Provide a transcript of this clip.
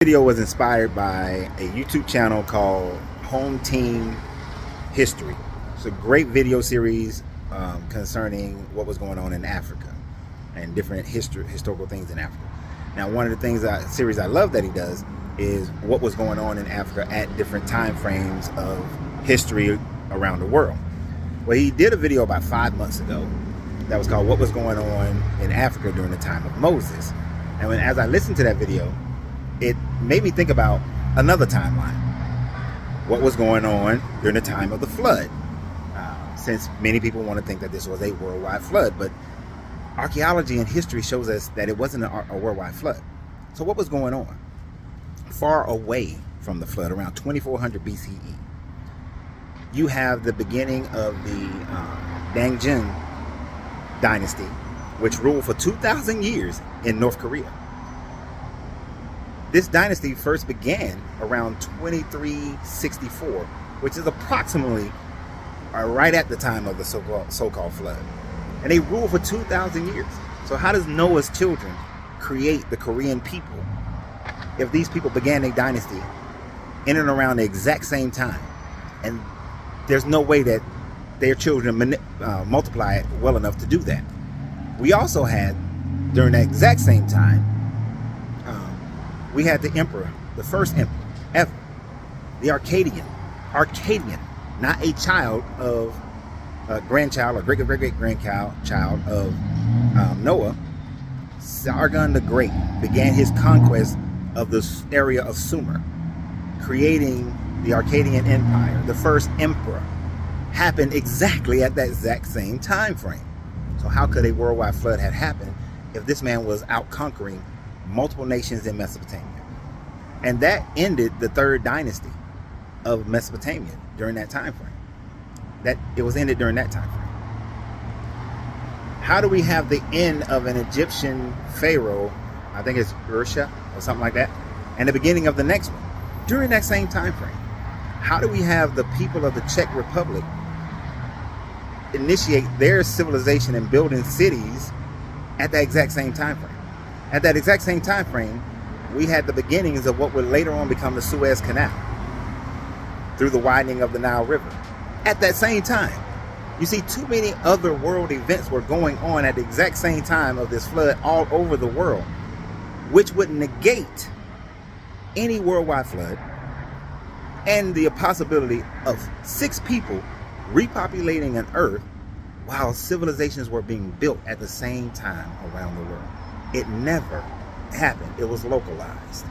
Video was inspired by a YouTube channel called Home Team History. It's a great video series concerning what was going on in Africa and different historical things in Africa. Now, one of the things series I love that he does is what was going on in Africa at different time frames of history around the world. Well, he did a video about 5 months ago that was called "What Was Going On in Africa During the Time of Moses." And as I listened to that video, it made me think about another timeline. What was going on during the time of the flood? Since many people want to think that this was a worldwide flood, but archaeology and history shows us that it wasn't a worldwide flood. So what was going on? Far away from the flood, around 2400 BCE, you have the beginning of the Dangjin dynasty, which ruled for 2,000 years in North Korea. This dynasty first began around 2364, which is approximately right at the time of the so-called flood. And they ruled for 2,000 years. So how does Noah's children create the Korean people if these people began their dynasty in and around the exact same time? And there's no way that their children multiply it well enough to do that. We also had, during that exact same time, we had the emperor, the first emperor ever, the Akkadian, not a child of grandchild or great-great-great-grandchild of Noah. Sargon the Great began his conquest of this area of Sumer, creating the Akkadian Empire. The first emperor happened exactly at that exact same time frame. So how could a worldwide flood have happened if this man was out conquering multiple nations in Mesopotamia? And that ended the third dynasty of Mesopotamia during that time frame. It was ended during that time frame. How do we have the end of an Egyptian pharaoh, I think it's Ursha or something like that, and the beginning of the next one during that same time frame? How do we have the people of the Czech Republic initiate their civilization and building cities at that exact same time frame? At that exact same time frame, we had the beginnings of what would later on become the Suez Canal through the widening of the Nile River. At that same time, you see, too many other world events were going on at the exact same time of this flood all over the world, which would negate any worldwide flood and the possibility of 6 people repopulating an earth while civilizations were being built at the same time around the world. It never happened. It was localized.